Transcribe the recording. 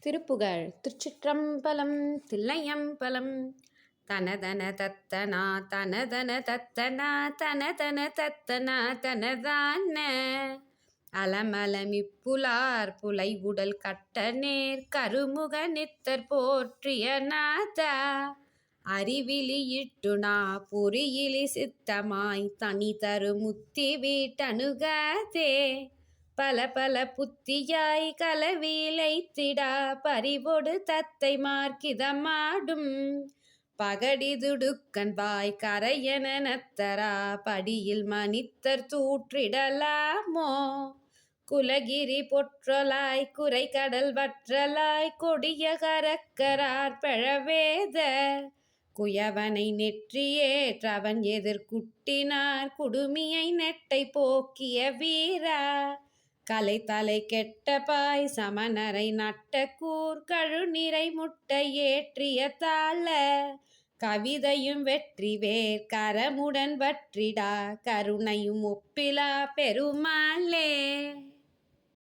திருப்புகழ். திருச்சிற்றம்பலம். தில்லையம்பலம். தனதன தத்தனா தனதன தத்தனா தனதன தத்தனா தனதான அலமலமிப்புலார் புலை உடல் கட்ட நேர் கருமுக நித்தர் போற்றிய நாதா அறிவிலியிட்டுனா பொறியிலி சித்தமாய் தனி தரு முத்தி வீட்டணுகாதே பல பல புத்தியாய் கலவிலைத்திடா பறிவொடு தத்தை மார்க்கிதமாடும் பகடிதுடுக்கன் வாய் கரையன நத்தரா படியில் மனித்தர் தூற்றிடலாமோ குலகிரி பொற்றலாய் குறை கடல் வற்றலாய் கொடிய கரக்கரார் பெழவேத குயவனை நெற்றியேற்றவன் எதிர்குட்டினார் குடுமியை நெட்டை போக்கிய வீரா கலை தலை கெட்ட பாய் சமணரை நட்ட கூர் கழுநிறை முட்டை ஏற்றிய தாள கவிதையும் வெற்றி வேர் கரமுடன் வற்றிடா கருணையும் ஒப்பிலா பெருமாளே.